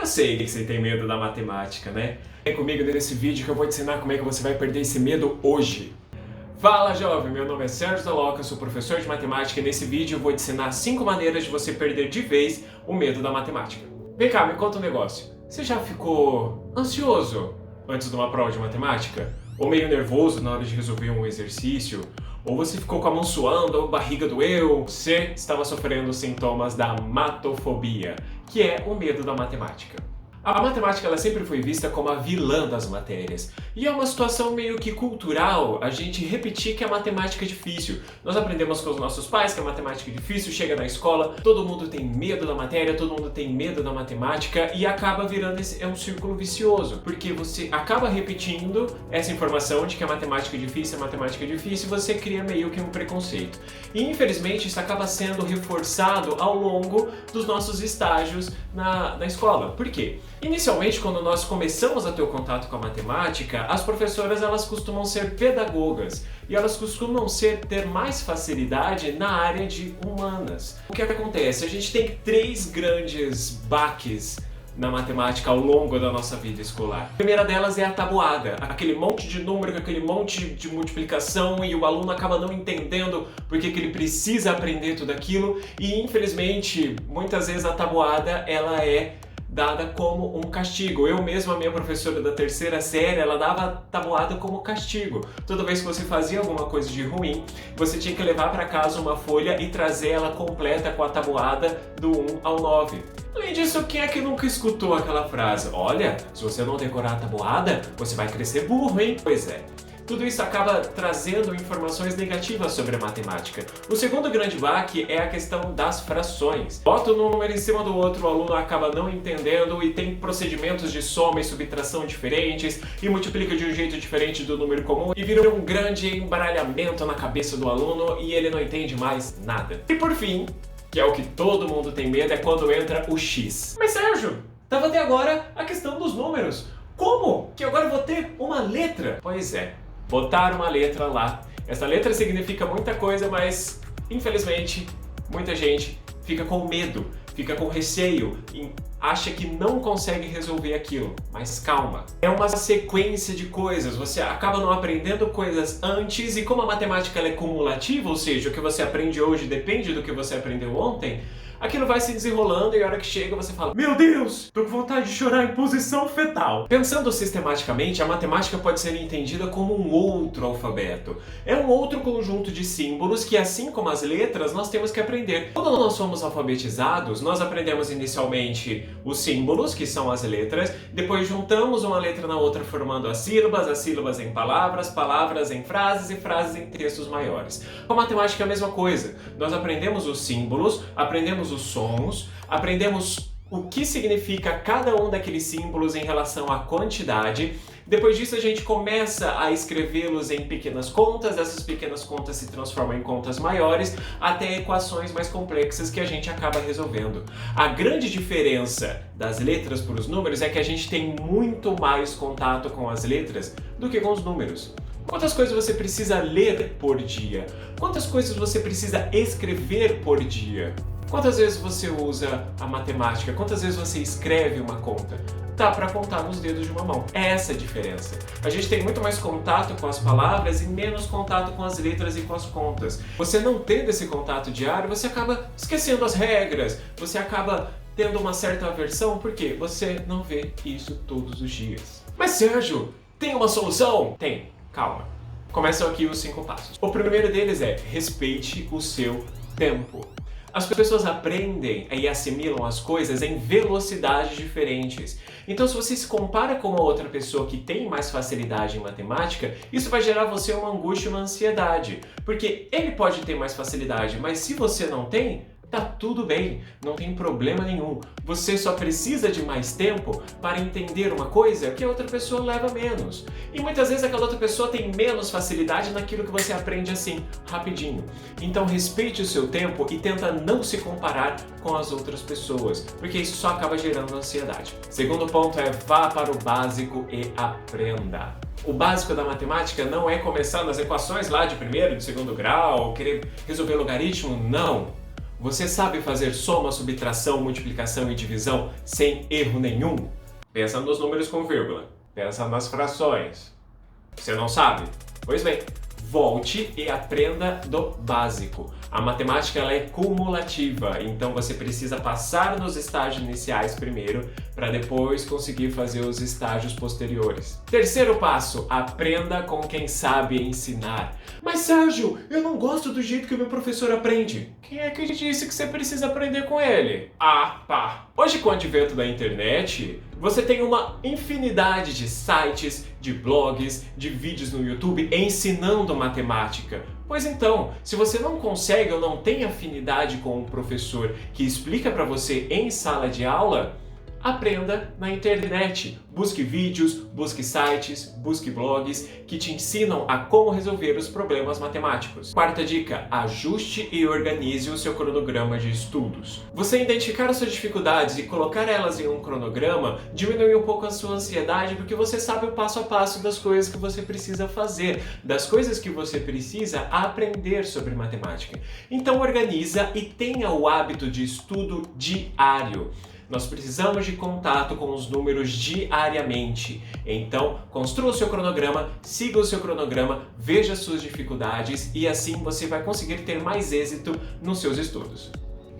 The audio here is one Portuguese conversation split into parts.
Eu sei que você tem medo da matemática, né? Vem comigo nesse vídeo que eu vou te ensinar como é que você vai perder esse medo hoje. Fala, jovem! Meu nome é Sérgio Daloca, sou professor de matemática e nesse vídeo eu vou te ensinar 5 maneiras de você perder de vez o medo da matemática. Vem cá, me conta um negócio. Você já ficou ansioso antes de uma prova de matemática? Ou meio nervoso na hora de resolver um exercício? Ou você ficou com a mão suando, ou a barriga doeu? Você estava sofrendo sintomas da matofobia, que é o medo da matemática. A matemática ela sempre foi vista como a vilã das matérias. E é uma situação meio que cultural a gente repetir que a matemática é difícil. Nós aprendemos com os nossos pais que a matemática é difícil, chega na escola, todo mundo tem medo da matéria, todo mundo tem medo da matemática e acaba virando um círculo vicioso. Porque você acaba repetindo essa informação de que a matemática é difícil e você cria meio que um preconceito. E infelizmente isso acaba sendo reforçado ao longo dos nossos estágios na escola. Por quê? Inicialmente, quando nós começamos a ter o contato com a matemática, as professoras elas costumam ser pedagogas e elas costumam ter mais facilidade na área de humanas. O que acontece? A gente tem 3 grandes baques na matemática ao longo da nossa vida escolar. A primeira delas é a tabuada, aquele monte de número, aquele monte de multiplicação e o aluno acaba não entendendo porque que ele precisa aprender tudo aquilo e infelizmente muitas vezes a tabuada ela é dada como um castigo. Eu mesmo, a minha professora da 3ª série, ela dava tabuada como castigo. Toda vez que você fazia alguma coisa de ruim, você tinha que levar para casa uma folha e trazer ela completa com a tabuada do 1 ao 9. Além disso, quem é que nunca escutou aquela frase? Olha, se você não decorar a tabuada, você vai crescer burro, hein? Pois é. Tudo isso acaba trazendo informações negativas sobre a matemática. O segundo grande baque é a questão das frações. Bota um número em cima do outro, o aluno acaba não entendendo e tem procedimentos de soma e subtração diferentes e multiplica de um jeito diferente do número comum e vira um grande embaralhamento na cabeça do aluno e ele não entende mais nada. E por fim, que é o que todo mundo tem medo, é quando entra o X. Mas Sérgio, tava até agora a questão dos números. Como que agora eu vou ter uma letra? Pois é. Botar uma letra lá. Essa letra significa muita coisa, mas infelizmente muita gente fica com medo, fica com receio e acha que não consegue resolver aquilo. Mas calma, é uma sequência de coisas, você acaba não aprendendo coisas antes e como a matemática ela é cumulativa, ou seja, o que você aprende hoje depende do que você aprendeu ontem, aquilo vai se desenrolando e a hora que chega você fala: meu Deus, tô com vontade de chorar em posição fetal. Pensando sistematicamente, a matemática pode ser entendida como um outro alfabeto. É um outro conjunto de símbolos que, assim como as letras, nós temos que aprender. Quando nós somos alfabetizados, nós aprendemos inicialmente os símbolos, que são as letras, depois juntamos uma letra na outra formando as sílabas em palavras, palavras em frases e frases em textos maiores. Com a matemática é a mesma coisa. Nós aprendemos os símbolos, aprendemos os sons, aprendemos o que significa cada um daqueles símbolos em relação à quantidade. Depois disso a gente começa a escrevê-los em pequenas contas, essas pequenas contas se transformam em contas maiores, até equações mais complexas que a gente acaba resolvendo. A grande diferença das letras para os números é que a gente tem muito mais contato com as letras do que com os números. Quantas coisas você precisa ler por dia? Quantas coisas você precisa escrever por dia? Quantas vezes você usa a matemática? Quantas vezes você escreve uma conta? Dá para contar nos dedos de uma mão. É essa a diferença. A gente tem muito mais contato com as palavras e menos contato com as letras e com as contas. Você não tendo esse contato diário, você acaba esquecendo as regras, você acaba tendo uma certa aversão, porque você não vê isso todos os dias. Mas Sérgio, tem uma solução? Tem. Calma. Começam aqui os 5 passos. O primeiro deles é: respeite o seu tempo. As pessoas aprendem e assimilam as coisas em velocidades diferentes. Então, se você se compara com uma outra pessoa que tem mais facilidade em matemática, isso vai gerar você uma angústia e uma ansiedade. Porque ele pode ter mais facilidade, mas se você não tem, tá tudo bem, não tem problema nenhum. Você só precisa de mais tempo para entender uma coisa que a outra pessoa leva menos. E muitas vezes aquela outra pessoa tem menos facilidade naquilo que você aprende assim, rapidinho. Então respeite o seu tempo e tenta não se comparar com as outras pessoas, porque isso só acaba gerando ansiedade. Segundo ponto é: vá para o básico e aprenda. O básico da matemática não é começar nas equações lá de primeiro, de segundo grau, querer resolver logaritmo, não. Você sabe fazer soma, subtração, multiplicação e divisão sem erro nenhum? Pensa nos números com vírgula. Pensa nas frações. Você não sabe? Pois bem, volte e aprenda do básico. A matemática ela é cumulativa, então você precisa passar nos estágios iniciais primeiro para depois conseguir fazer os estágios posteriores. Terceiro passo, aprenda com quem sabe ensinar. Mas Sérgio, eu não gosto do jeito que o meu professor aprende. Quem é que disse que você precisa aprender com ele? Ah, pá! Hoje com o advento da internet, você tem uma infinidade de sites, de blogs, de vídeos no YouTube ensinando matemática. Pois então, se você não consegue ou não tem afinidade com um professor que explica para você em sala de aula, aprenda na internet. Busque vídeos, busque sites, busque blogs que te ensinam a como resolver os problemas matemáticos. Quarta dica, ajuste e organize o seu cronograma de estudos. Você identificar as suas dificuldades e colocar elas em um cronograma diminui um pouco a sua ansiedade porque você sabe o passo a passo das coisas que você precisa fazer, das coisas que você precisa aprender sobre matemática. Então organiza e tenha o hábito de estudo diário. Nós precisamos de contato com os números diariamente. Então, construa o seu cronograma, siga o seu cronograma, veja as suas dificuldades e assim você vai conseguir ter mais êxito nos seus estudos.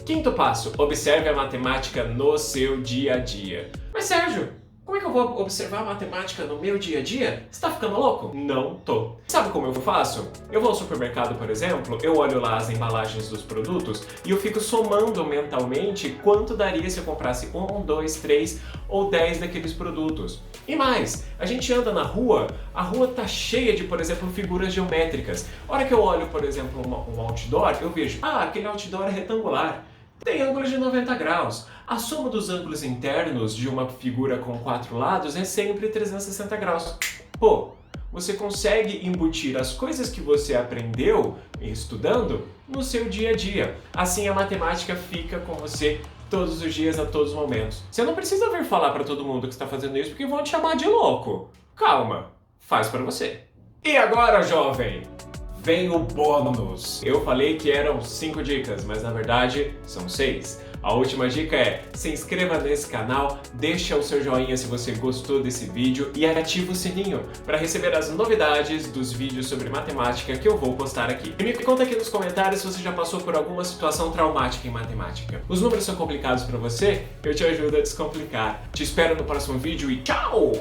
Quinto passo, observe a matemática no seu dia a dia. Mas Sérgio, como é que eu vou observar a matemática no meu dia a dia? Você tá ficando louco? Não tô. Sabe como eu faço? Eu vou ao supermercado, por exemplo, eu olho lá as embalagens dos produtos e eu fico somando mentalmente quanto daria se eu comprasse 1, 2, 3 ou 10 daqueles produtos. E mais, a gente anda na rua, a rua tá cheia de, por exemplo, figuras geométricas. A hora que eu olho, por exemplo, um outdoor, eu vejo, aquele outdoor é retangular. Tem ângulos de 90 graus. A soma dos ângulos internos de uma figura com 4 lados é sempre 360 graus. Pô, você consegue embutir as coisas que você aprendeu estudando no seu dia a dia. Assim a matemática fica com você todos os dias, a todos os momentos. Você não precisa vir falar para todo mundo que está fazendo isso porque vão te chamar de louco. Calma, faz para você. E agora, jovem? Vem o bônus! Eu falei que eram 5 dicas, mas na verdade são 6. A última dica é, se inscreva nesse canal, deixa o seu joinha se você gostou desse vídeo e ativa o sininho para receber as novidades dos vídeos sobre matemática que eu vou postar aqui. E me conta aqui nos comentários se você já passou por alguma situação traumática em matemática. Os números são complicados para você? Eu te ajudo a descomplicar. Te espero no próximo vídeo e tchau!